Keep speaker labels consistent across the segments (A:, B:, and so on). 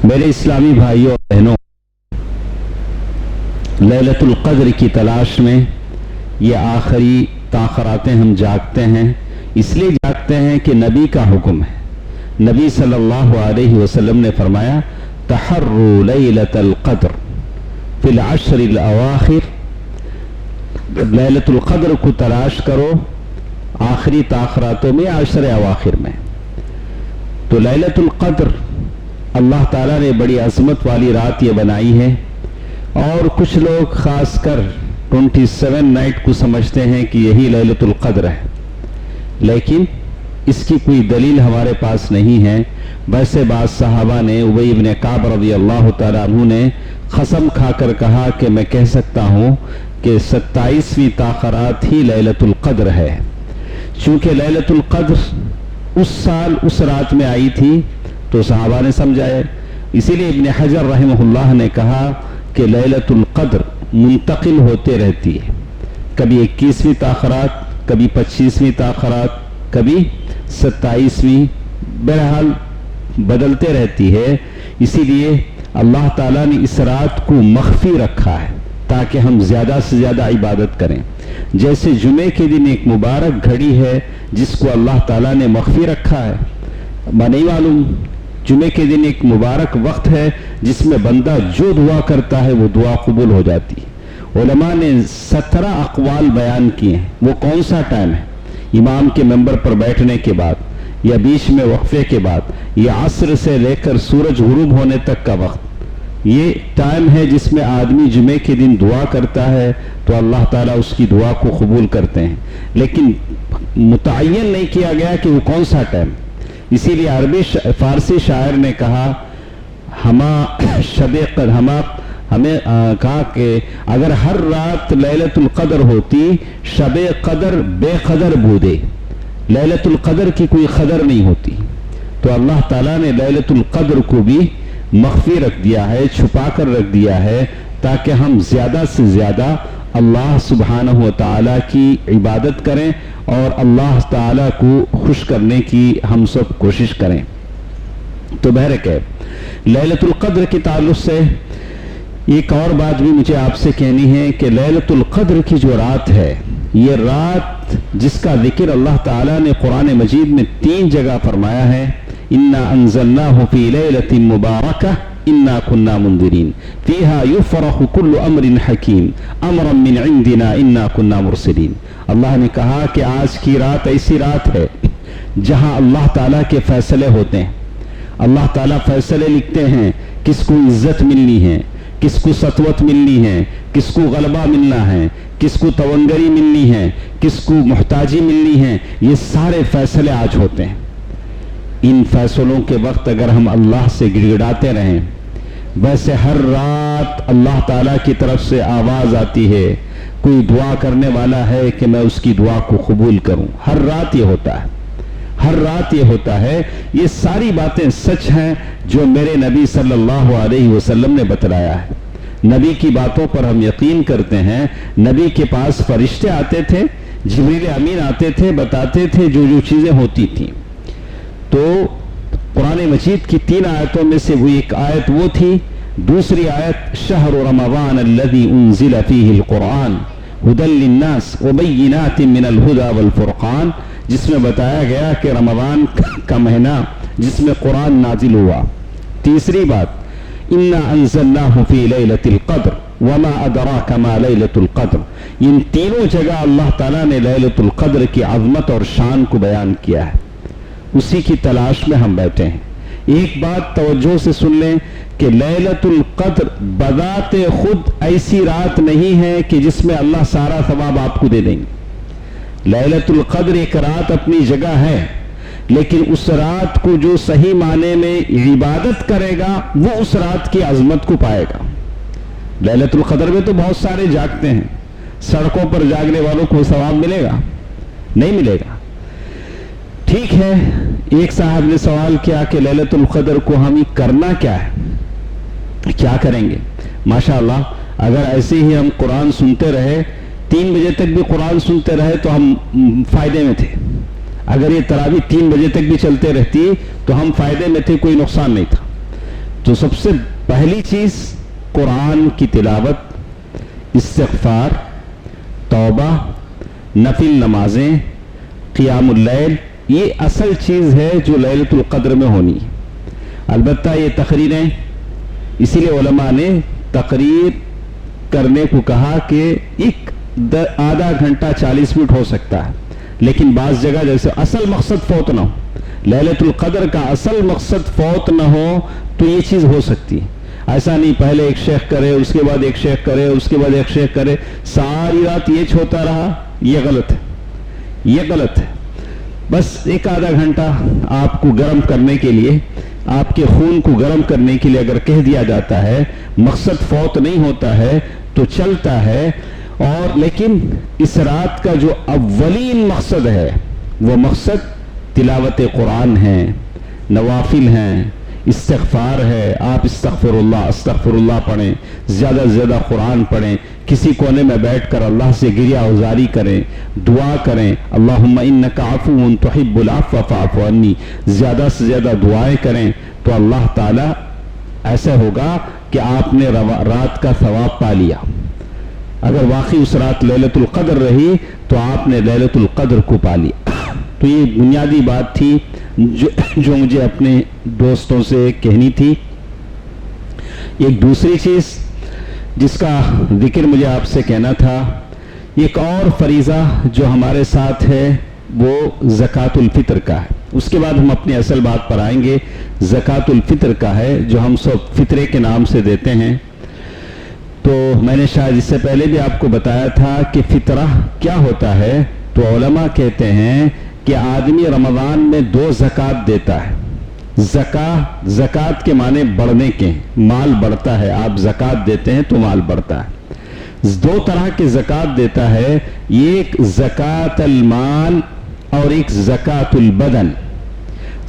A: मेरे इस्लामी भाइयों और बहनों, लैलतुल क़द्र की तलाश में ये आखिरी ताख़रातें हम जागते हैं। इसलिए जागते हैं कि नबी का हुक्म है। नबी सल्लल्लाहु अलैहि वसल्लम ने फरमाया, तहर्रू लैलतुल क़द्र फिल अश्रिल अवाखिर, लैलतुल क़द्र को तलाश करो आखिरी ताख़रातों में, अश्र अवाखिर में। तो लैलतुल क़द्र अल्लाह ताला ने बड़ी अज़मत वाली रात ये बनाई है, और कुछ लोग ख़ासकर 27 नाइट को समझते हैं कि यही लैलतुल क़द्र है, लेकिन इसकी कोई दलील हमारे पास नहीं है। वैसे बाद सहाबा ने, उबई इब्न काब रज़ियल्लाहु ताला अन्हु ने कसम खाकर कहा कि मैं कह सकता हूँ कि 27वीं ताख़रात ही लैलतुल क़द्र है। चूँकि लैलतुल क़द्र उस साल उस रात में आई थी तो सहाबा ने समझाया। इसीलिए इब्न हजर रहमहुल्लाह ने कहा कि लैलतुल क़द्र मुंतकिल होते रहती है, कभी 21वीं ताख़रात, कभी 25वीं ताख़रात, कभी 27वीं, बहरहाल बदलते रहती है। इसीलिए अल्लाह ताला ने इस रात को मख्फी रखा है ताकि हम ज़्यादा से ज़्यादा इबादत करें। जैसे जुमे के दिन एक मुबारक घड़ी है जिसको अल्लाह ताला ने मख्फी रखा है, नहीं मालूम, जुमे के दिन एक मुबारक वक्त है जिसमें बंदा जो दुआ करता है वो दुआ कबूल हो जाती है। उलमा ने 17 अक़वाल बयान किए हैं। वो कौन सा टाइम है? इमाम के मंबर पर बैठने के बाद, या बीच में वक्फे के बाद, या असर से लेकर सूरज गुरूब होने तक का वक्त। ये टाइम है जिसमें आदमी जुमे के दिन दुआ करता है तो अल्लाह ताला उसकी दुआ को कबूल करते हैं, लेकिन मुतय्यन नहीं किया गया कि वो कौन सा टाइम। इसीलिए अरबी फारसी शायर ने कहा, हमें कहा कि अगर हर रात लैलतुल क़द्र होती, शबे क़द्र बेक़दर बूदे, लैलतुल क़द्र की कोई क़दर नहीं होती। तो अल्लाह ताला ने लैलतुल क़द्र को भी मख्फी रख दिया है, छुपा कर रख दिया है, ताकि हम ज़्यादा से ज़्यादा अल्लाह सुब्हानहु व तआला की इबादत करें और अल्लाह ताला को खुश करने की हम सब कोशिश करें। तो बहरकैफ लैलतुल क़द्र के ताल्लुक़ से एक और बात भी मुझे आपसे कहनी है कि लैलतुल क़द्र की जो रात है, ये रात जिसका ज़िक्र अल्लाह ताला ने कुरान मजीद में 3 जगह फरमाया है, इन्ना अंज़लनाहु फ़ी लैलतिन मुबारकह इन्ना कुन्ना मुंदिरीन फ़ीहा युफ़रक़ु कुल्लु अम्रिन हकीम अम्रन मिन इंदिना इन्ना कुन्ना मुरसिलीन। अल्लाह ने कहा कि आज की रात ऐसी रात है जहां अल्लाह ताला के फैसले होते हैं। अल्लाह ताला फैसले लिखते हैं, किसको इज्जत मिलनी है, किसको सतवत मिलनी है, किसको गलबा मिलना है, किसको तवंगरी मिलनी है, किसको मुहताजी मिलनी है। ये सारे फैसले आज होते हैं। इन फैसलों के वक्त अगर हम अल्लाह से गिड़गिड़ाते रहें, वैसे हर रात अल्लाह ताला की तरफ से आवाज़ आती है, कोई दुआ करने वाला है कि मैं उसकी दुआ को कबूल करूं। हर रात ये होता है, हर रात ये होता है। ये सारी बातें सच हैं जो मेरे नबी सल्लल्लाहु अलैहि वसल्लम ने बतलाया है। नबी की बातों पर हम यकीन करते हैं। नबी के पास फरिश्ते आते थे, जिब्रील अमीन आते थे, बताते थे जो जो चीज़ें होती थीं। तो कुरान मजीद की 3 आयतों में से वो एक आयत वो थी। दूसरी आयत शहर रमज़ान अल्लज़ी उन्ज़िल फ़ीहिल कुरान हुदल लिन्नास व बय्यिनातिन मिनल हुदा वल फुरक़ान, जिसमें बताया गया कि रमज़ान का महीना जिसमें कुरान नाजिल हुआ। तीसरी बात, इन्ना अंज़लनाहु फ़ी लैलतिल क़द्र वमा अदराका मा लैलतुल क़द्र। इन तीनों जगह अल्लाह ताला ने लैलतुल क़द्र की अज़मत और शान को बयान किया है। उसी की तलाश में हम बैठे हैं। एक बात तवज्जो से सुन लें कि लैलतुल क़द्र बज़ाते खुद ऐसी रात नहीं है कि जिसमें अल्लाह सारा सवाब आपको दे देंगे। लैलतुल क़द्र एक रात अपनी जगह है, लेकिन उस रात को जो सही माने में इबादत करेगा वो उस रात की अज़मत को पाएगा। लैलतुल क़द्र में तो बहुत सारे जागते हैं, सड़कों पर जागने वालों को सवाब मिलेगा? नहीं मिलेगा। ठीक है, एक साहब ने सवाल किया कि लैलतुल क़द्र को हम करना क्या है, क्या करेंगे? माशाअल्लाह, अगर ऐसे ही हम कुरान सुनते रहे, 3 बजे तक भी कुरान सुनते रहे तो हम फायदे में थे। अगर ये तरावी 3 बजे तक भी चलते रहती तो हम फायदे में थे, कोई नुकसान नहीं था। تو سب سے پہلی چیز قرآن کی تلاوت، استغفار، توبہ، نفل نمازیں، قیام اللیل، یہ اصل چیز ہے جو لیلۃ القدر میں ہونی. البتہ یہ تقریریں، اسی لیے علماء نے تقریر کرنے کو کہا کہ ایک آدھا گھنٹہ 40 منٹ ہو سکتا ہے، لیکن بعض جگہ جیسے اصل مقصد فوت نہ ہو، لیلۃ القدر کا اصل مقصد فوت نہ ہو تو یہ چیز ہو سکتی ہے. ایسا نہیں پہلے ایک شیخ کرے، اس کے بعد ایک شیخ کرے، اس کے بعد ایک شیخ کرے، ساری رات یہ چھوتا رہا، یہ غلط ہے، یہ غلط ہے. بس ایک آدھا گھنٹہ آپ کو گرم کرنے کے لیے، آپ کے خون کو گرم کرنے کے لیے اگر کہہ دیا جاتا ہے، مقصد فوت نہیں ہوتا ہے تو چلتا ہے. اور لیکن اس رات کا جو اولین مقصد ہے وہ مقصد تلاوت قرآن ہے، نوافل ہیں، استغفار ہے. آپ استغفر اللہ پڑھیں، زیادہ سے زیادہ قرآن پڑھیں، کسی کونے میں بیٹھ کر اللہ سے گریہ گزاری کریں، دعا کریں، اللہم انک عفو تحب العفو فاعف عنی، زیادہ سے زیادہ دعائیں کریں تو اللہ تعالی ایسا ہوگا کہ آپ نے رات کا ثواب پا لیا. اگر واقعی اس رات لیلۃ القدر رہی تو آپ نے لیلۃ القدر کو پا لیا. تو یہ بنیادی بات تھی جو مجھے اپنے دوستوں سے کہنی تھی. ایک دوسری چیز جس کا ذکر مجھے آپ سے کہنا تھا، ایک اور فریضہ جو ہمارے ساتھ ہے وہ زکوٰۃ الفطر کا ہے. اس کے بعد ہم اپنی اصل بات پر آئیں گے. زکوٰۃ الفطر کا ہے جو ہم سب فطرے کے نام سے دیتے ہیں. تو میں نے شاید اس سے پہلے بھی آپ کو بتایا تھا کہ فطرہ کیا ہوتا ہے. تو علماء کہتے ہیں کہ آدمی رمضان میں 2 زکوٰۃ دیتا ہے. زکوٰۃ کے معنی بڑھنے کے، مال بڑھتا ہے، آپ زکوٰۃ دیتے ہیں تو مال بڑھتا ہے. 2 طرح کے زکوٰۃ دیتا ہے، ایک زکوٰۃ المال اور ایک زکوٰۃ البدن.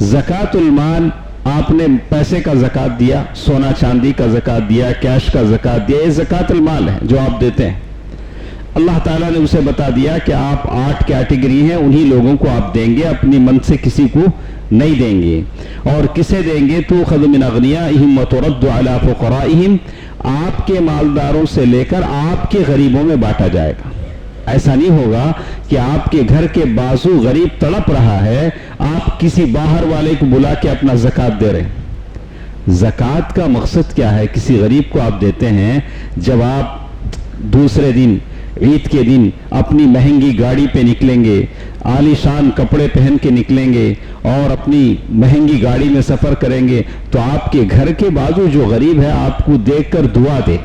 A: زکوٰۃ المال آپ نے پیسے کا زکوٰۃ دیا، سونا چاندی کا زکوٰۃ دیا، کیش کا زکوٰۃ دیا، یہ زکوٰۃ المال ہے جو آپ دیتے ہیں. اللہ تعالیٰ نے اسے بتا دیا کہ آپ 8 کیٹیگری ہیں، انہی لوگوں کو آپ دیں گے، اپنی من سے کسی کو نہیں دیں گے. اور کسے دیں گے؟ تؤخذ من اغنیائہم وترد علی فقرائہم، آپ کے مالداروں سے لے کر آپ کے غریبوں میں بانٹا جائے گا. ایسا نہیں ہوگا کہ آپ کے گھر کے بازو غریب تڑپ رہا ہے، آپ کسی باہر والے کو بلا کے اپنا زکوٰۃ دے رہے ہیں. زکوٰۃ کا مقصد کیا ہے؟ کسی غریب کو آپ دیتے ہیں. جب آپ دوسرے دن، عید کے دن اپنی مہنگی گاڑی پہ نکلیں گے، عالی شان کپڑے پہن کے نکلیں گے اور اپنی مہنگی گاڑی میں سفر کریں گے تو آپ کے گھر کے بازو جو غریب ہے آپ کو دیکھ کر دعا دے،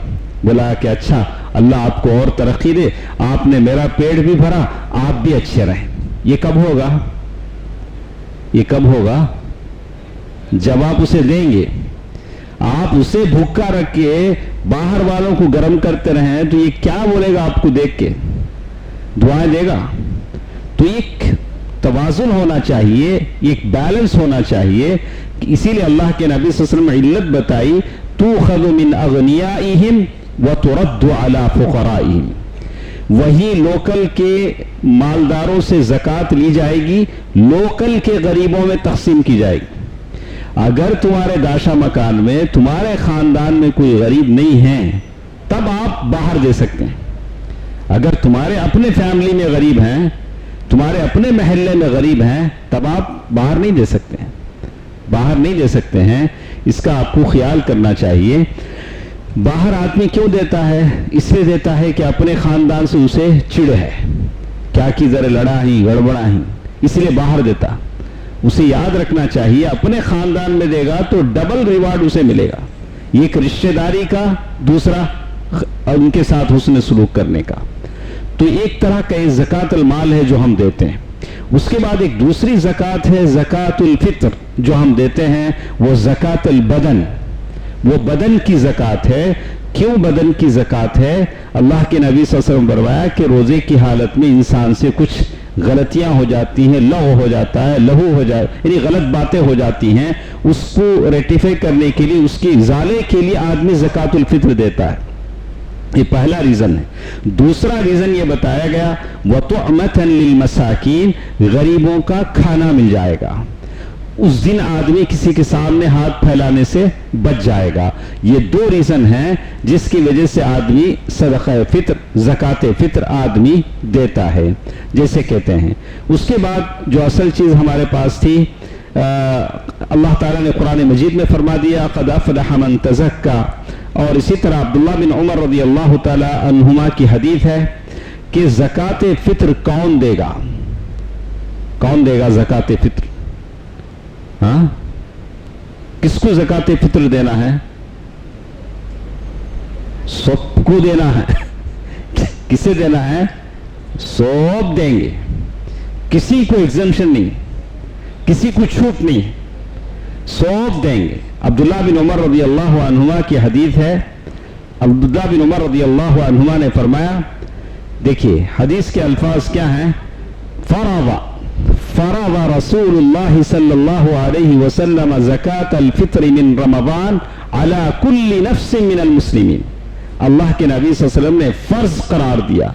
A: بولا کہ اچھا اللہ آپ کو اور ترقی دے، آپ نے میرا پیٹ بھی بھرا، آپ بھی اچھے رہیں. یہ کب ہوگا؟ یہ کب ہوگا؟ جب آپ اسے دیں گے. آپ اسے بھوکا رکھ کے باہر والوں کو گرم کرتے رہیں تو یہ کیا بولے گا آپ کو دیکھ کے؟ دعائیں دے گا. تو ایک توازن ہونا چاہیے، ایک بیلنس ہونا چاہیے. اسی لیے اللہ کے نبی صلی اللہ علیہ وسلم نے علت بتائی، تؤخذ من اغنیائہم وترد علی فقرائہم. وہی لوکل کے مالداروں سے زکوٰۃ لی جائے گی، لوکل کے غریبوں میں تقسیم کی جائے گی. اگر تمہارے داشا مکان میں، تمہارے خاندان میں کوئی غریب نہیں ہے تب آپ باہر دے سکتے ہیں. اگر تمہارے اپنے فیملی میں غریب ہیں، تمہارے اپنے محلے میں غریب ہیں، تب آپ باہر نہیں دے سکتے ہیں، باہر نہیں دے سکتے ہیں. اس کا آپ کو خیال کرنا چاہیے. باہر آدمی کیوں دیتا ہے؟ اس لیے دیتا ہے کہ اپنے خاندان سے اسے چڑ ہے، کیا کی ذرا لڑا ہی گڑبڑا ہی، اس لیے باہر دیتا. اسے یاد رکھنا چاہیے اپنے خاندان میں دے گا تو ڈبل ریوارڈ اسے ملے گا. ایک رشتہ داری کا، دوسرا ان کے ساتھ حسن سلوک کرنے کا. تو ایک طرح کا زکوٰۃ المال ہے جو ہم دیتے ہیں. اس کے بعد ایک دوسری زکوٰۃ ہے زکوٰۃ الفطر جو ہم دیتے ہیں، وہ زکوٰۃ البدن، وہ بدن کی زکوٰۃ ہے. کیوں بدن کی زکوٰۃ ہے؟ اللہ کے نبی صلی اللہ علیہ وسلم نے فرمایا کہ روزے کی حالت میں انسان سے کچھ غلطیاں ہو جاتی ہیں، لغو ہو جاتا ہے، لہو ہو جائے، یعنی غلط باتیں ہو جاتی ہیں. اس کو ریٹیفائی کرنے کے لیے، اس کی ازالے کے لیے آدمی زکوٰۃ الفطر دیتا ہے. یہ پہلا ریزن ہے. دوسرا ریزن یہ بتایا گیا وَطُعْمَةً لِلْمَسَاكِينَ، غریبوں کا کھانا مل جائے گا. उस दिन आदमी किसी के सामने हाथ फैलाने से बच जाएगा। ये दो रीजन हैं जिसकी वजह से आदमी सदका फित्र, ज़कात फित्र आदमी देता है, जैसे कहते हैं। उसके बाद जो असल चीज हमारे पास थी, अल्लाह ताला ने कुरान मजीद में फरमा दिया क़द अफ़लह मन तज़क्का, और इसी तरह अब्दुल्लाह बिन उमर रज़ियल्लाहु ताला अन्हुमा की हदीस है कि ज़कात फित्र कौन देगा, कौन देगा ज़कात फित्र? हाँ, किसको ज़कात फित्र देना है? सबको देना है। किसे देना है? सब देंगे, किसी को एग्जम्पशन नहीं, किसी को छूट नहीं, सब देंगे। अब्दुल्लाह बिन उमर रज़ियल्लाहु अन्हुमा की हदीस है। अब्दुल्लाह बिन उमर रज़ियल्लाहु अन्हुमा ने फरमाया, देखिए हदीस के अल्फाज क्या हैं, फरादा रसूलुल्लाह सल्लल्लाहु अलैहि वसल्लम ज़कात अल-फित्र मिन रमज़ान अला कुल्ली नफ्सिन मिनल मुस्लिमीन। अल्लाह के नबी सल्लल्लाहु अलैहि वसल्लम ने फर्ज करार दिया।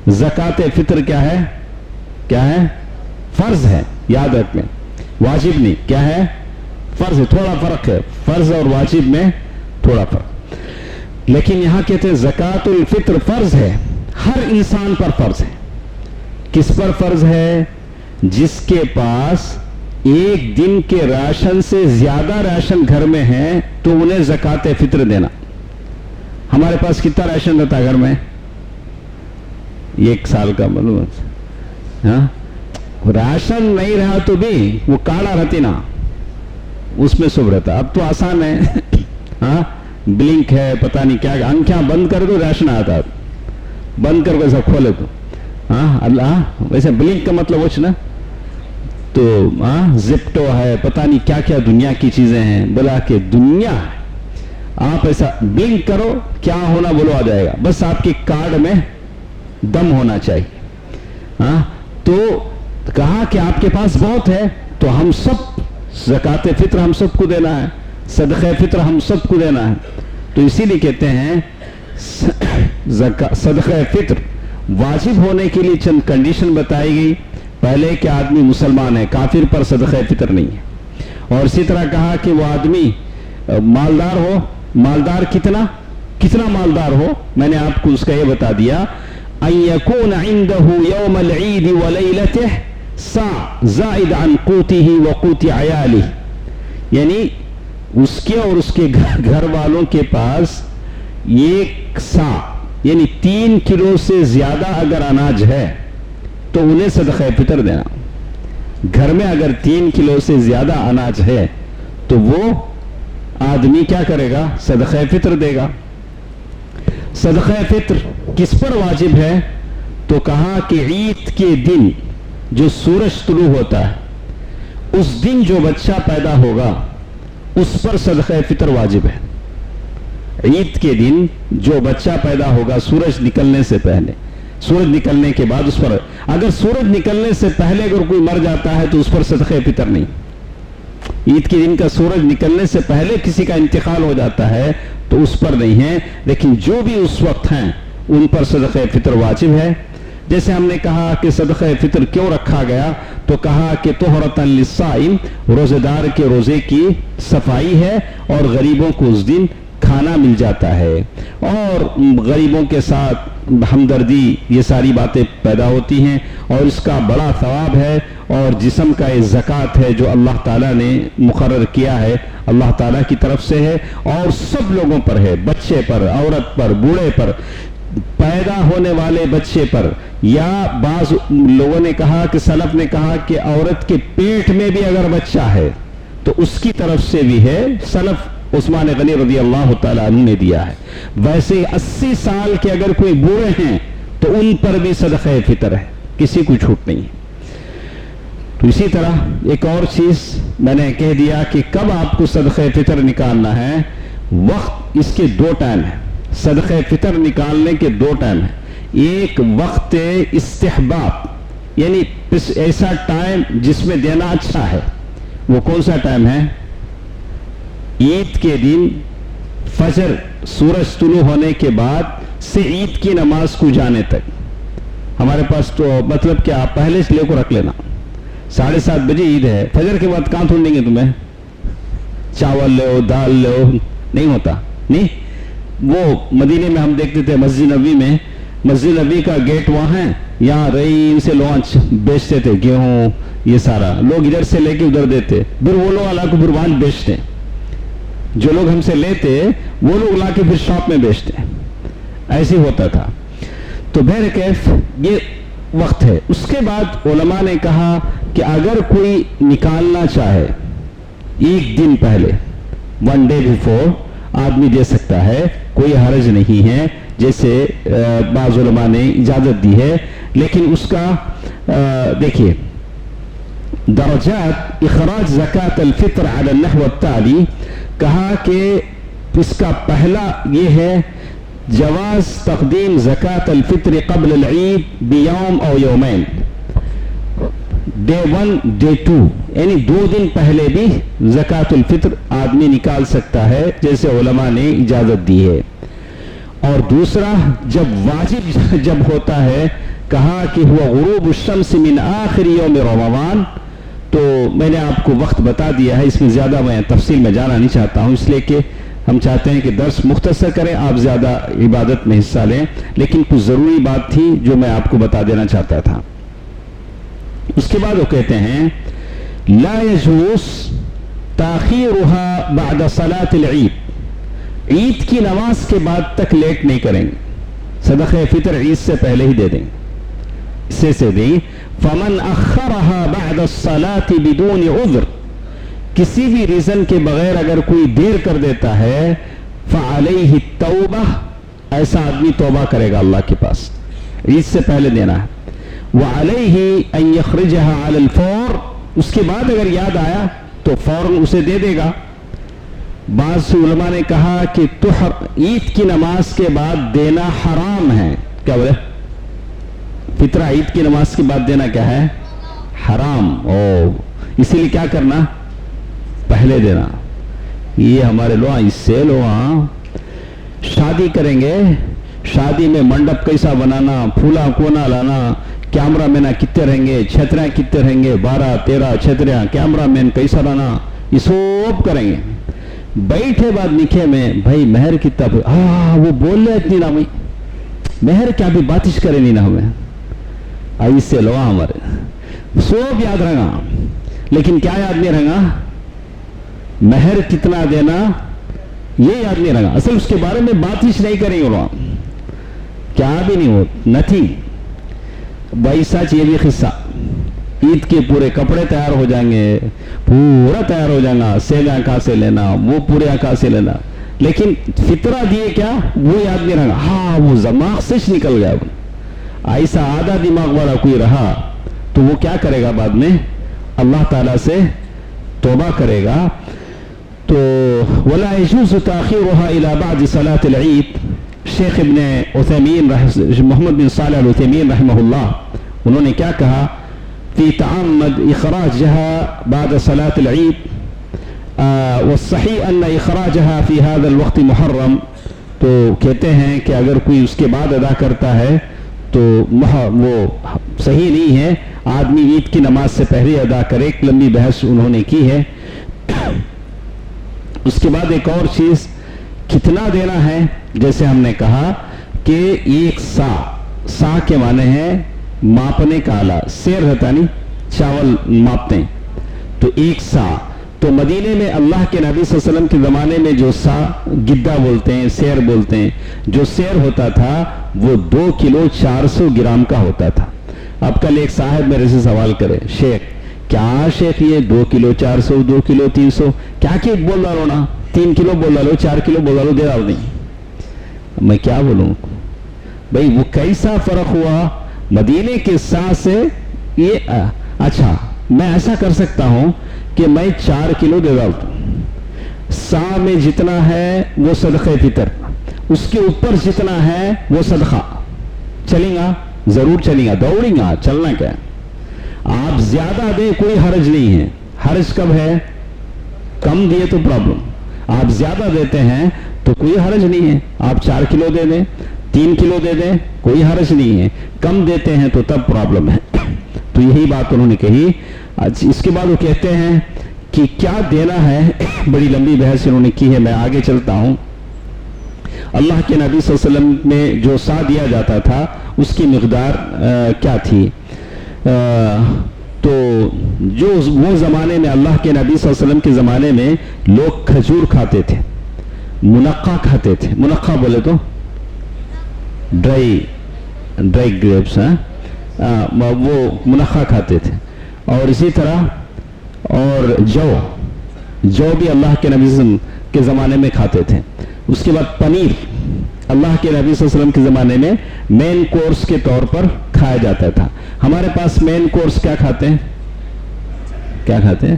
A: ज़कात फित्र क्या है? क्या है? फर्ज है, याद रखना, वाजिब नहीं। क्या है? फर्ज है। थोड़ा फर्क है, फर्ज और वाजिब में थोड़ा फर्क। लेकिन यहां कहते हैं ज़कातुल फित्र फर्ज है, हर इंसान पर फर्ज है। किस पर फर्ज है? जिसके पास एक दिन के राशन से ज्यादा राशन घर में है तो उन्हें ज़कात फित्र देना। हमारे पास कितना राशन रहता है घर में? एक साल का, मालूम? हाँ, राशन नहीं रहा तो भी वो काला रहती ना, उसमें सब रहता। अब तो आसान है, हाँ, ब्लिंक है, पता नहीं क्या, आंखें बंद कर दो राशन आता, बंद कर वैसा खोले तो, हाँ अल्लाह, वैसे ब्लिंक का मतलब वो ना, तो हाँ जिप्टो है, पता नहीं क्या क्या दुनिया की चीजें हैं, बोला कि दुनिया है, आप ऐसा ब्लिंक करो, क्या होना बोलो आ जाएगा, बस आपके कार्ड में दम होना चाहिए। हाँ, तो कहा कि आपके पास बहुत है तो हम सब ज़कात फित्र हम सबको देना है, सदक़े फित्र हम सबको देना है। तो इसीलिए कहते हैं सदक़े फित्र वाजिब होने के लिए चंद कंडीशन बताई गई। पहले कि आदमी मुसलमान है, काफिर पर सदक़े फित्र नहीं है। और इसी तरह कहा कि वो आदमी मालदार हो, मालदार कितना कितना मालदार हो, मैंने आपको उसका ये बता दिया, अन यकून इंदहु यौमल ईद व लैलतिह सा ज़ाइद अन क़ूतिही व क़ूति अयालिह, यानी उसके और उसके घर वालों के पास एक सा यानी 3 किलो से ज्यादा अगर अनाज है तो उन्हें सदक़े फित्र देना। घर में अगर 3 किलो से ज्यादा अनाज है तो वो आदमी क्या करेगा? सदक़े फित्र देगा। सदक़े फित्र किस पर वाजिब है? तो कहा कि ईद के दिन जो सूरज तुलू होता है उस दिन जो बच्चा पैदा होगा उस पर सदक़े फित्र वाजिब है। ईद के दिन जो बच्चा पैदा होगा सूरज निकलने से पहले, सूरज निकलने के बाद उस पर, अगर सूरज निकलने से पहले अगर कोई मर जाता है तो उस पर सदक़े फित्र नहीं। ईद के दिन का सूरज निकलने से पहले किसी का इंतकाल हो जाता है तो उस पर नहीं है, लेकिन जो भी उस वक्त हैं उन पर सदक़े फित्र वाजिब है। जैसे हमने कहा कि सदक़े फित्र क्यों रखा गया, तो कहा कि तुहरतन लिस्साइम, रोजेदार के रोजे की सफाई है और गरीबों को उस दिन खाना मिल जाता है और गरीबों के साथ हमदर्दी, ये सारी बातें पैदा होती हैं और इसका बड़ा सवाब है। और जिस्म का ये ज़कात है जो अल्लाह ताला ने मुकर्रर किया है, अल्लाह ताला की तरफ से है और सब लोगों पर है, बच्चे पर, औरत पर, बूढ़े पर, पैदा होने वाले बच्चे पर, या बाज लोगों ने कहा कि सलफ ने कहा कि औरत के पेट में भी अगर बच्चा है तो उसकी तरफ से भी है। सलफ उस्मान गनी रज़ी अल्लाह तआला अन्हु ने दिया है। वैसे 80 साल के अगर कोई बूढ़े हैं तो उन पर भी सदक़े फित्र है, किसी को छूट नहीं है। तो इसी तरह एक और चीज मैंने कह दिया कि कब आपको सदक़े फित्र निकालना है, वक्त इसके 2 टाइम है। सदक़े फित्र निकालने के 2 टाइम है। एक वक्त इस्तिहबाब, यानी ऐसा टाइम जिसमें देना अच्छा है। वो कौन सा टाइम है? ईद के दिन फजर, सूरज तुलू होने के बाद से ईद की नमाज को जाने तक। हमारे पास तो मतलब क्या, आप पहले से लेकर रख लेना, 7:30 बजे ईद है, फजर के बाद कहाँ ढूंढेंगे तुम्हें? चावल लो, दाल लो, नहीं होता। नहीं, वो मदीने में हम देखते थे मस्जिद नबी में, मस्जिद नबी का गेट वहाँ है, यहाँ रईम से लॉन्च बेचते थे, गेहूँ ये सारा लोग इधर से लेके उधर देते, फिर वो लोग अल्लाह को कुर्बान बेचते, जो लोग हमसे लेते वो लोग ला के फिर शॉप में बेचते, ऐसे होता था। तो बहरकैफ ये वक्त है। उसके बाद उलमा ने कहा कि अगर कोई निकालना चाहे एक दिन पहले, 1 डे बिफोर आदमी दे सकता है, कोई हर्ज नहीं है, जैसे बाज़ उलमा ने इजाज़त दी है। लेकिन उसका देखिए दरजात इखराज ज़कात अल-फित्र अला नहव अत-ताली, कहा कि इसका पहला ये है जवाज तक़दीम ज़कात अल-फित्र क़ब्ल अल-ईद बियौम और यौमैन, डे 1 डे 2, यानी 2 दिन पहले भी ज़कातुल फित्र आदमी निकाल सकता है, जैसे उलमा ने इजाज़त दी है। और दूसरा जब वाजिब जब होता है, कहा कि हुआ गुरूब शम्स मिन आखिर यौम रमज़ान, तो मैंने आपको वक्त बता दिया है, इसमें ज़्यादा मैं तफसील में जाना नहीं चाहता हूँ, इसलिए कि हम चाहते हैं कि दर्स मुख्तसर करें, आप ज़्यादा इबादत में हिस्सा लें। लेकिन कुछ ज़रूरी बात थी जो मैं आपको बता देना चाहता था। उसके बाद वो कहते हैं ला यजूज़ ताख़ीरुहा बअद सलातिल ईद, ईद की नमाज के बाद तक लेट नहीं करेंगे, सदक़े फितर ईद से पहले ही दे देंगे, इससे से दें। फमन अख़रहा बअद सलाति बिदून उज़्र, किसी भी रीज़न के बगैर अगर कोई देर कर देता है, फ़अलैहि तौबा, ऐसा आदमी तौबा करेगा अल्लाह के पास, ईद से पहले देना है। वअलैहि अन यख़रिजहा अलल फ़ौर, उसके बाद अगर याद आया तो फौरन उसे दे देगा। बाज़ उलमा ने कहा कि ईद की नमाज के बाद देना हराम है। क्या बोले? फितरा ईद की नमाज के बाद देना क्या है? हराम। इसीलिए क्या करना? पहले देना। ये हमारे लोग इससे लोग शादी करेंगे, शादी में मंडप कैसा बनाना, फूला कोना लाना, कैमरा मैन कितने रहेंगे, छतरियाँ कितने रहेंगे, 12-13 छतरियाँ, कैमरा मैन कैसा लाना, ये सब करेंगे। बैठे बाद निखे में भाई मेहर कितना, वो बोल रहे इतनी ना भाई मेहर क्या भी बातिश करे नहीं ना हमें, ऐसे लो हमारे सब याद रहेगा, लेकिन क्या याद नहीं रहेगा? मेहर कितना देना ये याद नहीं रहेगा। असल उसके बारे में बातिश नहीं करेंगे लोग, क्या भी नहीं हो, नथिंग। भाई सच ये भी किस्सा, ईद के पूरे कपड़े तैयार हो जाएंगे, पूरा तैयार हो जाएगा, सेगा कहाँ से लेना, वो पूरे कहाँ से लेना, लेकिन फितरा दिए क्या वो याद नहीं रहेगा। हाँ वो दिमाग से निकल गया। ऐसा आधा दिमाग वाला कोई रहा तो वो क्या करेगा? बाद में अल्लाह ताला से तौबा करेगा। तो वला यजूज़ ताख़ीरुहा इला बअद सलातिल ईद, शेख इब्न उथैमीन मोहम्मद बिन सालिह अल उथैमीन रहमहुल्लाह उन्होंने क्या कहा? फी तअम्मद इखराजहा बाद सलातिल ईद वस्सही अन इखराजहा फी हाज़ा अल-वक़्त मुहर्रम। तो कहते हैं कि अगर कोई उसके बाद अदा करता है तो वो सही नहीं है, आदमी ईद की नमाज से पहले अदा करे। एक लंबी बहस उन्होंने की है। उसके बाद एक और चीज, कितना देना है? जैसे हमने कहा कि एक सा के माने हैं मापने का आला, सेर रहता नहीं, चावल मापते हैं, तो एक सा। तो मदीने में अल्लाह के नबी सल्लल्लाहु अलैहि वसल्लम के ज़माने में जो सा, गिद्दा बोलते हैं, सेर बोलते हैं, जो सेर होता था वो 2 किलो 400 ग्राम का होता था। अब कल एक साहब मेरे से सवाल करे, शेख क्या शेख ये 2 किलो 400, 2 किलो 300 क्या क्या बोल रहा हो ना, 3 किलो बोल रहा हो, 4 किलो बोल रहा हो, दे रहा हो नहीं। मैं क्या बोलूं भाई, वो कैसा फर्क हुआ मदीने के सा से ये अच्छा मैं ऐसा कर सकता हूं कि मैं 4 किलो दे रहा हूं, सा में जितना है वो सदक़े फितर, उसके ऊपर जितना है वो सदका। चलेगा? जरूर चलेगा, दौड़ेगा, चलना क्या है। आप ज्यादा दे कोई हर्ज नहीं है। हर्ज कब है? कम दिए तो प्रॉब्लम। आप ज्यादा देते हैं तो कोई हर्ज नहीं है। आप 4 किलो दे दें, 3 किलो दे दें, कोई हर्ज नहीं है। कम देते हैं तो तब प्रॉब्लम है। तो यही बात उन्होंने कही। اس کے بعد وہ کہتے ہیں کہ کیا دینا ہے، بڑی لمبی بحث انہوں نے کی ہے، میں آگے چلتا ہوں۔ اللہ کے نبی صلی اللہ علیہ وسلم میں جو سا دیا جاتا تھا اس کی مقدار کیا تھی؟ تو جو وہ زمانے میں اللہ کے نبی صلی اللہ علیہ وسلم کے زمانے میں لوگ کھجور کھاتے تھے، منقع کھاتے تھے۔ منقع بولے تو ڈرائی گریپس، وہ منقع کھاتے تھے، اور اسی طرح اور جو بھی اللہ کے نبی صلی اللہ علیہ وسلم کے زمانے میں کھاتے تھے۔ اس کے بعد پنیر اللہ کے نبی صلی اللہ علیہ وسلم کے زمانے میں مین کورس کے طور پر کھایا جاتا تھا۔ ہمارے پاس مین کورس کیا کھاتے ہیں؟ کیا کھاتے ہیں؟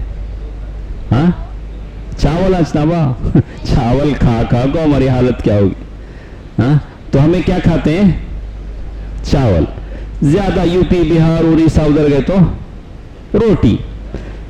A: ہاں، چاول۔ اجنابا چاول کھا کو ہماری حالت کیا ہوگی؟ ہاں، تو ہمیں کیا کھاتے ہیں؟ چاول۔ زیادہ یو پی، بہار، اڑیسہ ادھر گئے تو روٹی۔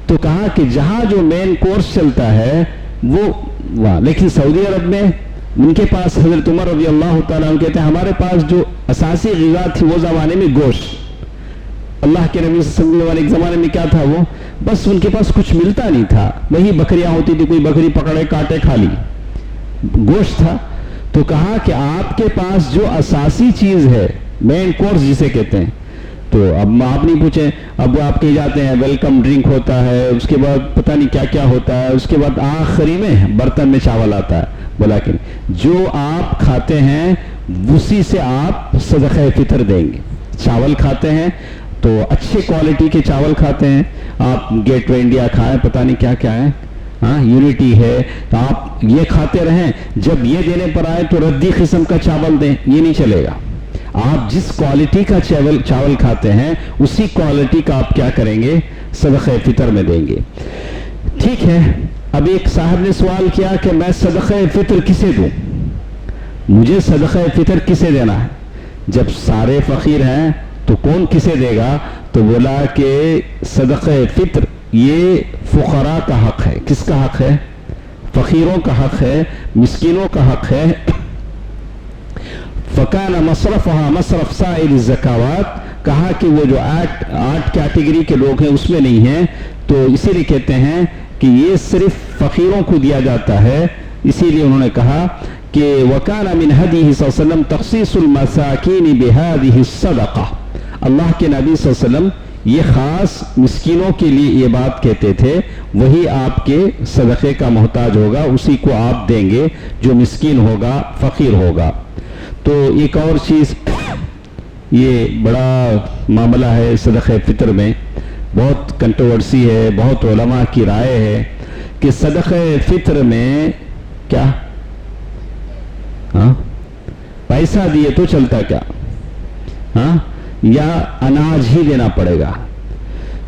A: تو کہا کہ جہاں جو مین کورس چلتا ہے وہ وہاں، لیکن سعودی عرب میں ان کے پاس حضرت عمر رضی اللہ تعالیٰ عنہ کہتے ہیں ہمارے پاس جو اساسی غذا تھی وہ زمانے میں گوشت۔ اللہ کے نبی صلی اللہ علیہ وسلم کے زمانے میں کیا تھا؟ وہ بس ان کے پاس کچھ ملتا نہیں تھا، وہی بکریاں ہوتی تھی، کوئی بکری پکڑے کاٹے کھا لی، گوشت تھا۔ تو کہا کہ آپ کے پاس جو اساسی چیز ہے، مین کورس جسے کہتے ہیں، تو اب آپ نہیں پوچھیں، اب وہ آپ کے جاتے ہیں ویلکم ڈرنک ہوتا ہے، اس کے بعد پتہ نہیں کیا کیا ہوتا ہے، اس کے بعد آخری میں برتن میں چاول آتا ہے۔ بولا کہ جو آپ کھاتے ہیں اسی سے آپ صدقہ فطر دیں گے۔ چاول کھاتے ہیں تو اچھے کوالٹی کے چاول کھاتے ہیں، آپ گیٹ وے انڈیا کھائیں، پتہ نہیں کیا کیا ہے، ہاں یونٹی ہے، تو آپ یہ کھاتے رہیں، جب یہ دینے پر آئے تو ردی قسم کا چاول دیں، یہ نہیں چلے گا۔ آپ جس کوالٹی کا چاول کھاتے ہیں اسی کوالٹی کا آپ کیا کریں گے؟ صدقہ فطر میں دیں گے۔ ٹھیک ہے، اب ایک صاحب نے سوال کیا کہ میں صدقہ فطر کسے دوں؟ مجھے صدقہ فطر کسے دینا ہے؟ جب سارے فقیر ہیں تو کون کسے دے گا؟ تو بولا کہ صدقہ فطر یہ فقراء کا حق ہے۔ کس کا حق ہے؟ فقیروں کا حق ہے، مسکینوں کا حق ہے۔ فَكَانَ مَصْرَفُهَا مَصْرَفْ سَائِرِ الزَّكَوَاتِ، کہا کہ وہ جو آٹھ کیٹیگری کے لوگ ہیں اس میں نہیں ہیں، تو اسی لیے کہتے ہیں کہ یہ صرف فقیروں کو دیا جاتا ہے۔ اسی لیے انہوں نے کہا کہ وَكَانَ مِنْ هَدِيهِ صلی اللہ علیہ وسلم تَخْصِيصُ الْمَسَاكِينِ بِهَذِهِ الصَّدَقَةِ، اللہ کے نبی صلی اللہ علیہ وسلم یہ خاص مسکینوں کے لیے یہ بات کہتے تھے، وہی آپ کے صدقے کا محتاج ہوگا، اسی کو آپ دیں گے جو مسکین ہوگا، فقیر ہوگا۔ تو ایک اور چیز، یہ بڑا معاملہ ہے صدقہ فطر میں، بہت کنٹروورسی ہے، بہت علماء کی رائے ہے کہ صدقہ فطر میں کیا پیسہ دیے تو چلتا کیا، یا اناج ہی دینا پڑے گا؟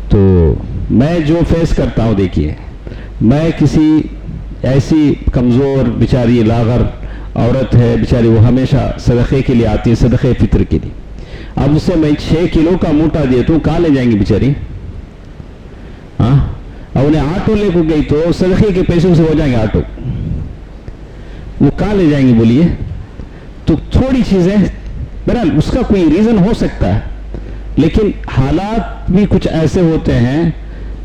A: تو میں جو فیس کرتا ہوں، دیکھیے میں کسی ایسی کمزور بیچاری لاغر عورت ہے بیچاری، وہ ہمیشہ صدقے کے لیے آتی ہے، صدقہ فطر کے لیے، اب اسے میں 6 کلو کا موٹا دیتا ہوں، کہاں لے جائیں گی بیچاری؟ اب انہیں آٹو لے کو گئی تو صدقے کے پیسوں سے ہو جائیں گے آٹو، وہ کہاں لے جائیں گی بولیے؟ تو تھوڑی چیزیں، بہرحال اس کا کوئی ریزن ہو سکتا ہے، لیکن حالات بھی کچھ ایسے ہوتے ہیں،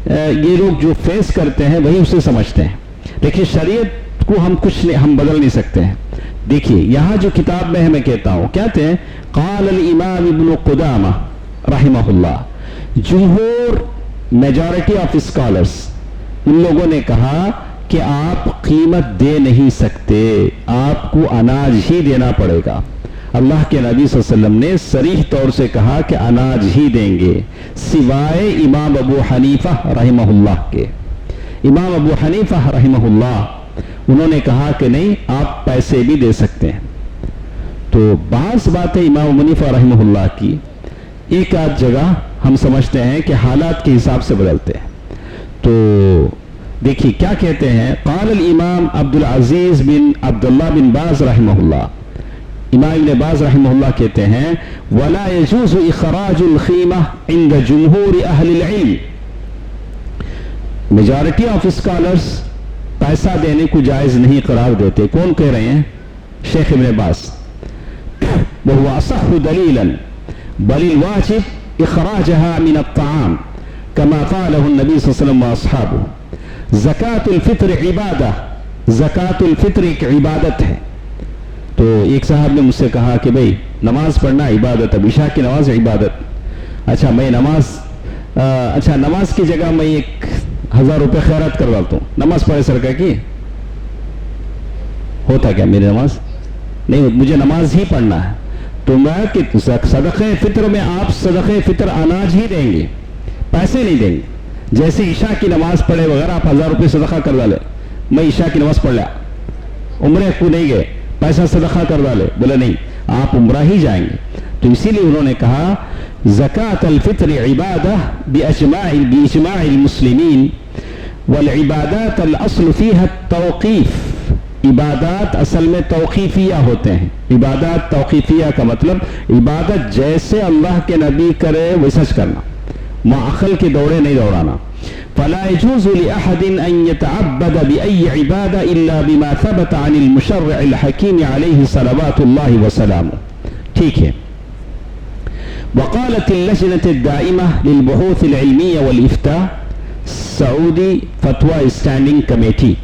A: یہ لوگ جو فیس کرتے ہیں وہی اسے سمجھتے ہیں، لیکن شریعت کو ہم بدل نہیں سکتے ہیں۔ دیکھیے یہاں جو کتاب میں ہے میں کہتا ہوں، کہتے ہیں قال الامام ابن قدامہ رحمہ اللہ، جمہور میجورٹی آف اسکالرز ان لوگوں نے کہا کہ آپ قیمت دے نہیں سکتے، آپ کو اناج ہی دینا پڑے گا۔ اللہ کے نبی صلی اللہ علیہ وسلم نے صریح طور سے کہا کہ اناج ہی دیں گے، سوائے امام ابو حنیفہ رحمہ اللہ کے۔ امام ابو حنیفہ رحمہ اللہ انہوں نے کہا کہ نہیں، آپ پیسے بھی دے سکتے ہیں۔ تو بعض باتیں امام ابو حنیفہ رحمہ اللہ کی ایک آدھ جگہ ہم سمجھتے ہیں کہ حالات کے حساب سے بدلتے ہیں۔ تو دیکھیے کیا کہتے ہیں، قال الامام عبد العزیز بن عبداللہ بن باز رحمہ اللہ، امام ابن باز رحمہ اللہ کہتے ہیں وَلَا يَجُوزُ إِخْرَاجُ الْخِيمَةِ عِنْدَ جُمْهُورِ أَهْلِ الْعِلْمِ، میجارٹی آف اسکالرز پیسہ دینے کو جائز نہیں قرار دیتے۔ کون کہہ رہے ہیں؟ شیخ ابن باز۔ وَهُوَ أَصَحُّ دَلِيلًا بَلِ الْوَاجِبُ إِخْرَاجَهَا مِنَ الطَّعَامِ، कमा क़ालहु नबी सल्लल्लाहु अलैहि वसल्लम व अस्हाबुहु। ज़कातुल फ़ित्र इबादा, ज़कातुल फ़ित्र एक इबादत है। तो एक साहब ने मुझसे कहा कि भाई नमाज पढ़ना इबादत है, इशा की नमाज इबादत। अच्छा मैं अच्छा नमाज की जगह मैं 1000 रुपये खैरात करवा दूँ, नमाज पढ़े सरकार की होता क्या? मेरी नमाज नहीं, मुझे नमाज ही पढ़ना है। तो मैं कि सदक़े फ़ित्र में आप सदक़े फ़ित्र अनाज ही देंगे, पैसे नहीं देंगे। जैसे ईशा की नमाज पढ़े वगैरह आप 1000 रुपये सदक़ा कर डाले, मैं ईशा की नमाज पढ़ लिया, उम्रे को नहीं गए, पैसा सदक़ा कर डाले, बोले नहीं आप उम्रा ही जाएंगे। तो इसीलिए उन्होंने कहा ज़कात अल-फ़ित्र इबादा बिइजमाइल मुस्लिमीन वल इबादात अल अस्ल फ़ीहा तौक़ीफ़। इबादत असल में तौक़ीफ़िया होते हैं। इबादत तौक़ीफ़िया का मतलब इबादत जैसे अल्लाह के नबी करे वैसा करना, माअक़ल के दौड़े नहीं दौड़ाना। फ़ला यजूज़ु लिअहदिन अन यतअब्बद बिअय्यि इबादा इल्ला बिमा सबत अनिल मुशर्रिअल हकीम अलैहि सलवातुल्लाहि व सलामुहु। ठीक है। वक़ालत अल-लजनत अद-दाइमा लिल-बुहूथ अल-इल्मिय्या वल-इफ्ता सऊदी फतवा स्टैंडिंग कमेटी,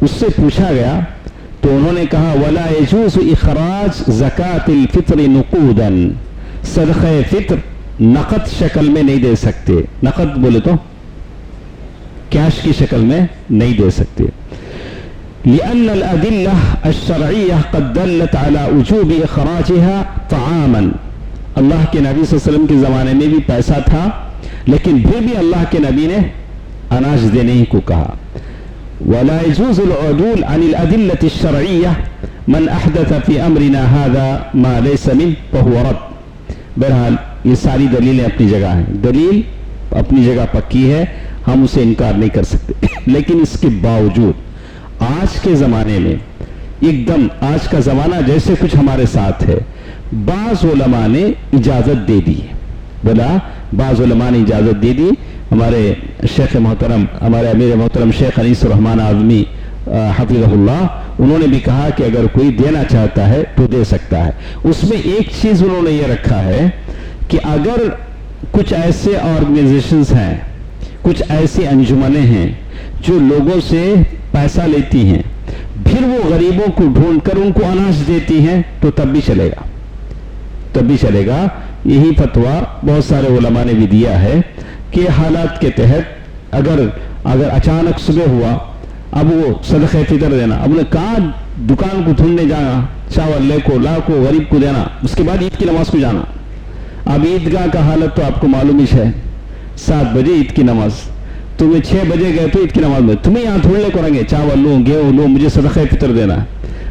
A: उससे पूछा गया तो उन्होंने कहा वला यजूज़ु इखराज ज़कातिल फ़ित्र नुक़ूदन, सदक़े फ़ित्र नक़द शक्ल में नहीं दे सकते। नक़द बोले तो कैश की शक्ल में नहीं दे सकते। लिअन्न अल-अदिल्ला अश-शरइय्या क़द दल्लत अला वुजूबि इखराजिहा तआमन। अल्लाह के नबी सल्लल्लाहु अलैहि वसल्लम के ज़माने में भी पैसा था, लेकिन फिर भी अल्लाह के नबी ने अनाज देने ही को कहा। वला यजूज़ुल उदूल अनिल अदिल्लति अश-शरइय्या मन अहदथ फी अमरिना हाज़ा मा लैसा मिन फहुव रद्द। बहरहाल ये सारी दलीलें अपनी जगह हैं, दलील अपनी जगह पक्की है, हम उसे इनकार नहीं कर सकते। लेकिन इसके बावजूद आज के ज़माने में एकदम आज का ज़माना जैसे कुछ हमारे साथ है, बाज़ उलमा ने इजाज़त दे दी, बोला बाज़ उलमा ने इजाज़त दे दी। हमारे शेख मोहतरम, हमारे अमीर मोहतरम शेख अनीस रहमान आज़मी हफ़िज़हुल्लाह, उन्होंने भी कहा कि अगर कोई देना चाहता है तो दे सकता है। उसमें एक चीज़ उन्होंने ये रखा है कि अगर कुछ ऐसे ऑर्गेनाइजेशंस हैं, कुछ ऐसी अंजुमनें हैं जो लोगों से पैसा लेती हैं, फिर वो गरीबों को ढूंढकर उनको अनाज देती हैं, तो तब भी चलेगा, तब भी चलेगा। यही फतवा बहुत सारे उलमा ने भी दिया है कि हालात के तहत अगर अचानक सुबह हुआ, अब वो सदक़े फ़ितर देना, अब उन्हें कहाँ दुकान को ढूंढने जाना, चावल ले को ला को गरीब को देना, उसके बाद ईद की नमाज को जाना। अब ईदगाह का हालत तो आपको मालूम ही है, 7 बजे ईद की नमाज, तुम्हें 6 बजे गए तो ईद की नमाज में तुम्हें यहाँ ढूंढने को रहेंगे, चावल लो गेहूँ लो, मुझे सदक़े फ़ितर देना है।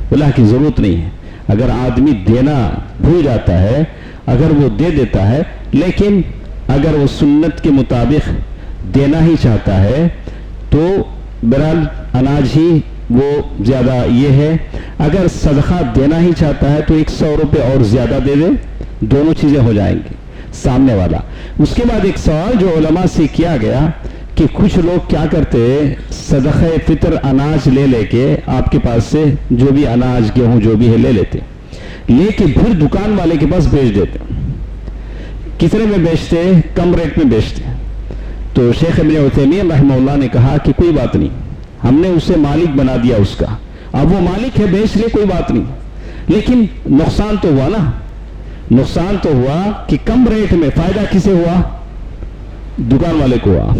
A: बोला कि ज़रूरत नहीं है। अगर आदमी देना भूल जाता है, अगर वो दे देता है, लेकिन अगर वो सुन्नत के मुताबिक देना ही चाहता है तो बहरहाल अनाज ही वो ज़्यादा ये है। अगर सदका देना ही चाहता है तो 100 रुपये और ज़्यादा दे दे, दोनों चीज़ें हो जाएंगी सामने वाला। उसके बाद एक सवाल जो उलमा से किया गया कि कुछ लोग क्या करते, सदक़े फ़ितर अनाज ले लेके आपके पास से जो भी अनाज गेहूँ जो भी है ले लेते, लेके फिर दुकान वाले के पास बेच देते। कितने में बेचते? कम रेट में बेचते। तो शेख इब्न उथैमीन रहमहुल्लाह ने कहा कि कोई बात नहीं, हमने उसे मालिक बना दिया उसका, अब वो मालिक है, बेच ले, कोई बात नहीं, लेकिन नुकसान तो हुआ ना, नुकसान तो हुआ कि कम रेट में। फायदा किसे हुआ? दुकान वाले को हुआ।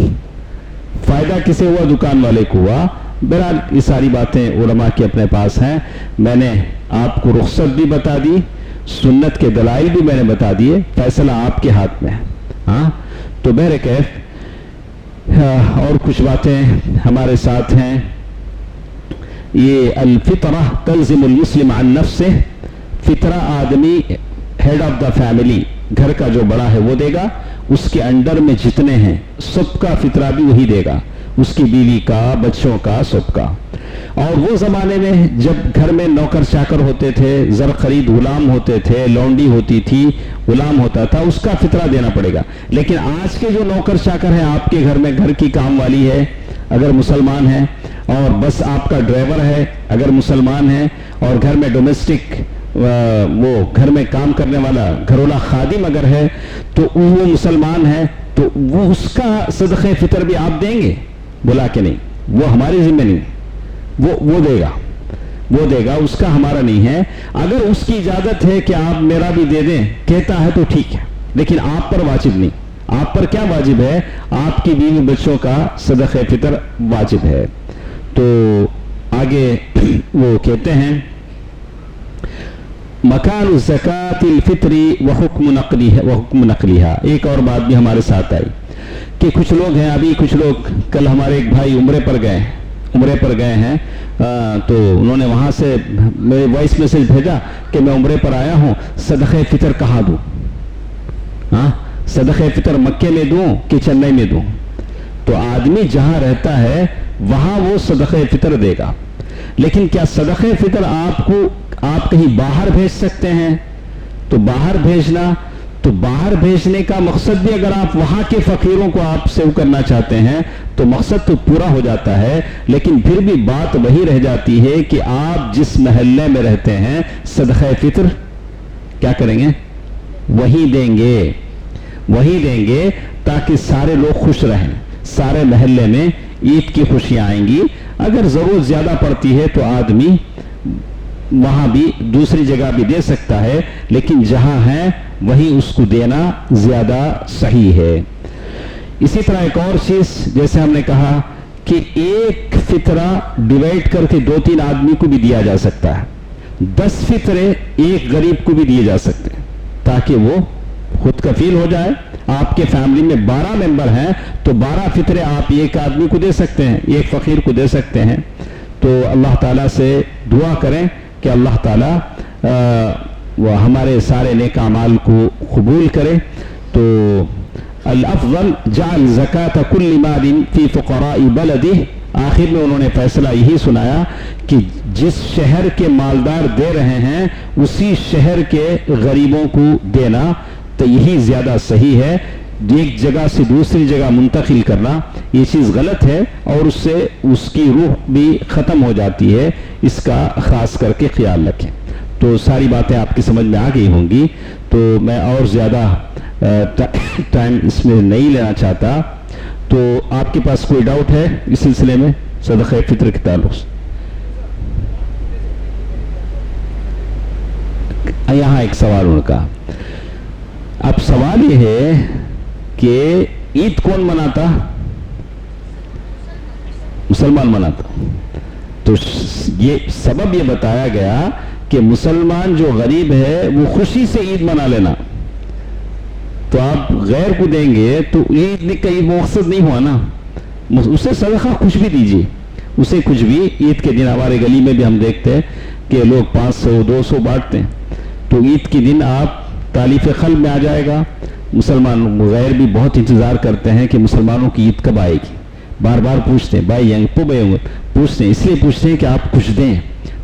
A: फायदा किसे हुआ? दुकान वाले को हुआ। बहरहाल ये सारी बातें उलमा के अपने पास हैं। मैंने आपको रुख्सत भी बता दी, सुन्नत के दलाइल भी मैंने बता दिए, फैसला आपके हाथ में है। हाँ, तो बहरकैफ और कुछ बातें हमारे साथ हैं। ये अल-फितरा तल्ज़िमुल मुस्लिम अन नफ्सिह, फितरा आदमी हेड ऑफ द फैमिली, घर का जो बड़ा है वो देगा, उसके अंडर में जितने हैं सबका फितरा भी वही देगा, उसकी बीवी का, बच्चों का, सबका। और वो ज़माने में जब घर में नौकर चाकर होते थे, ज़र खरीद गुलाम होते थे, लौंडी होती थी, गुलाम होता था, उसका फितरा देना पड़ेगा। लेकिन आज के जो नौकर चाकर हैं आपके घर में, घर की काम वाली है अगर मुसलमान है, और बस आपका ड्राइवर है अगर मुसलमान है, और घर में डोमेस्टिक वो घर में काम करने वाला घरोला खादिम अगर है तो वो मुसलमान है, تو وہ اس کا صدقہ فطر بھی آپ دیں گے؟ بولا کہ نہیں، وہ ہماری ذمہ نہیں، وہ دے گا، اس کا ہمارا نہیں ہے. اگر اس کی اجازت ہے کہ آپ میرا بھی دے دیں کہتا ہے تو ٹھیک ہے، لیکن آپ پر واجب نہیں. آپ پر کیا واجب ہے؟ آپ کی بیوی بچوں کا صدقہ فطر واجب ہے. تو آگے وہ کہتے ہیں مکان الزکات الفطری وحکم نقلیہ. ایک اور بات بھی ہمارے ساتھ آئی کہ کچھ لوگ ہیں، ابھی کچھ لوگ، کل ہمارے ایک بھائی عمرے پر گئے ہیں، تو انہوں نے وہاں سے میرے وائس میسج بھیجا کہ میں عمرے پر آیا ہوں، صدقہ فطر کہاں دوں؟ صدقہ فطر مکے میں دوں کہ چنئی میں دوں؟ تو آدمی جہاں رہتا ہے وہاں وہ صدقہ فطر دے گا. لیکن کیا صدقہ فطر آپ کہیں باہر بھیج سکتے ہیں؟ تو باہر بھیجنے کا مقصد بھی اگر آپ وہاں کے فقیروں کو آپ سیو کرنا چاہتے ہیں تو مقصد تو پورا ہو جاتا ہے، لیکن پھر بھی بات وہی رہ جاتی ہے کہ آپ جس محلے میں رہتے ہیں صدقہ فطر کیا کریں گے؟ وہی دیں گے تاکہ سارے لوگ خوش رہیں، سارے محلے میں عید کی خوشیاں آئیں گی. اگر ضرورت زیادہ پڑتی ہے تو آدمی وہاں بھی دوسری جگہ بھی دے سکتا ہے، لیکن جہاں ہے وہی اس کو دینا زیادہ صحیح ہے. اسی طرح ایک اور چیز، جیسے ہم نے کہا کہ ایک فطرہ ڈیوائڈ کر کے 2-3 آدمی کو بھی دیا جا سکتا ہے. 10 فطرے ایک غریب کو بھی دیے جا سکتے ہیں تاکہ وہ خود کفیل ہو جائے. آپ کے فیملی میں 12 ممبر ہیں تو 12 فطرے آپ ایک آدمی کو دے سکتے ہیں، ایک فقیر کو دے سکتے ہیں. تو اللہ تعالیٰ سے دعا کریں کہ اللہ تعالیٰ وہ ہمارے سارے نیک اعمال کو قبول کرے. تو الافضل جعل زکاة کل مال فی فقراء بلدہ. آخر میں انہوں نے فیصلہ یہی سنایا کہ جس شہر کے مالدار دے رہے ہیں اسی شہر کے غریبوں کو دینا، تو یہی زیادہ صحیح ہے. ایک جگہ سے دوسری جگہ منتقل کرنا یہ چیز غلط ہے، اور اس سے اس کی روح بھی ختم ہو جاتی ہے. اس کا خاص کر کے خیال رکھیں. تو ساری باتیں آپ کی سمجھ میں آ گئی ہوں گی، تو میں اور زیادہ ٹائم اس میں نہیں لینا چاہتا. تو آپ کے پاس کوئی ڈاؤٹ ہے اس سلسلے میں صدقہ فطر کے تعلق سے؟ یہاں ایک سوال ان کا. اب سوال یہ ہے کہ عید کون مناتا؟ مسلمان مناتا. تو یہ سبب یہ بتایا گیا کہ مسلمان جو غریب ہے وہ خوشی سے عید منا لینا. تو آپ غیر کو دیں گے تو عید کا یہ مقصد نہیں ہوا نا. اسے صدقہ کچھ بھی دیجیے، اسے کچھ بھی. عید کے دن ہمارے گلی میں بھی ہم دیکھتے ہیں کہ لوگ 500-200 بانٹتے ہیں. تو عید کے دن آپ تالیف قلب میں آ جائے گا. مسلمان غیر بھی بہت انتظار کرتے ہیں کہ مسلمانوں کی عید کب آئے گی. بار بار پوچھتے ہیں بھائی پوچھتے ہیں، اس لیے پوچھتے ہیں کہ آپ کچھ دیں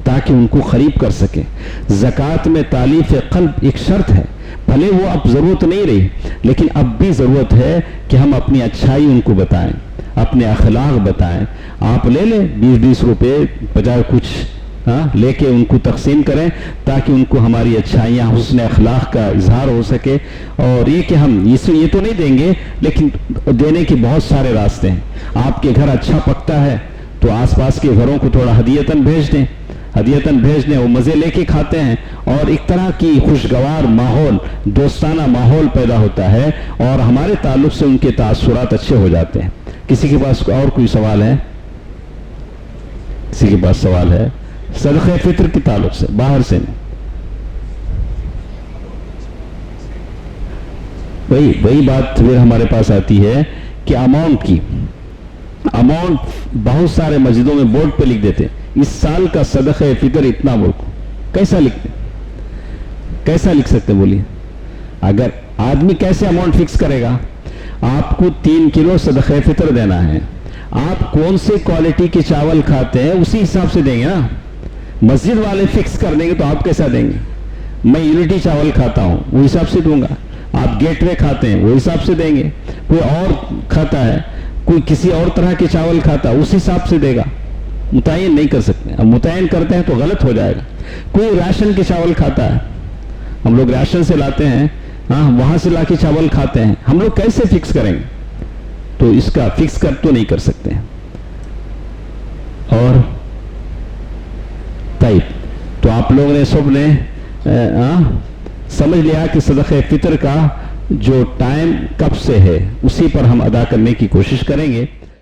A: تاکہ ان کو قریب کر سکیں. زکوٰۃ میں تالیف قلب ایک شرط ہے. بھلے وہ اب ضرورت نہیں رہی، لیکن اب بھی ضرورت ہے کہ ہم اپنی اچھائی ان کو بتائیں، اپنے اخلاق بتائیں. آپ لے لیں 20-20 روپے 50 کچھ لے کے ان کو تقسیم کریں تاکہ ان کو ہماری اچھائیاں، حسن اخلاق کا اظہار ہو سکے. اور یہ کہ ہم یہ تو نہیں دیں گے، لیکن دینے کے بہت سارے راستے ہیں. آپ کے گھر اچھا پکتا ہے تو آس پاس کے گھروں کو تھوڑا ہدیتاً بھیج دیں، وہ مزے لے کے کھاتے ہیں، اور ایک طرح کی خوشگوار ماحول، دوستانہ ماحول پیدا ہوتا ہے، اور ہمارے تعلق سے ان کے تاثرات اچھے ہو جاتے ہیں. کسی کے پاس اور کوئی سوال ہے؟ کسی کے پاس سوال ہے صدقہ فطر کے تعلق سے؟ باہر سے نہیں. وہی بات پھر ہمارے پاس آتی ہے کہ اماؤنٹ بہت سارے مسجدوں میں بورڈ پہ لکھ دیتے ہیں اس سال کا صدقہ فطر اتنا. بولو کیسا لکھ سکتے بولیے؟ اگر آدمی کیسے اماؤنٹ فکس کرے گا؟ آپ کو 3 کلو صدقہ فطر دینا ہے. آپ کون سے کوالٹی کے چاول کھاتے ہیں اسی حساب سے دیں گے نا. مسجد والے فکس کر دیں گے تو آپ کیسا دیں گے؟ میں یونٹی چاول کھاتا ہوں وہ حساب سے دوں گا. آپ گیٹ وے کھاتے ہیں وہ حساب سے دیں گے. کوئی اور کھاتا ہے، کوئی کسی اور طرح کے چاول کھاتا ہے اس حساب سے دے گا. متعین نہیں کر سکتے. اب متعین کرتے ہیں تو غلط ہو جائے گا. کوئی راشن کے چاول کھاتا ہے، ہم لوگ راشن سے لاتے ہیں ہاں وہاں سے لا کے چاول کھاتے ہیں، ہم لوگ کیسے فکس کریں گے؟ تو اس کا فکس کر تو نہیں کر سکتے ہیں. اور طيب تو آپ لوگوں نے سب نے سمجھ لیا کہ صدقہ فطر کا جو ٹائم کب سے ہے اسی پر ہم ادا کرنے کی کوشش کریں گے.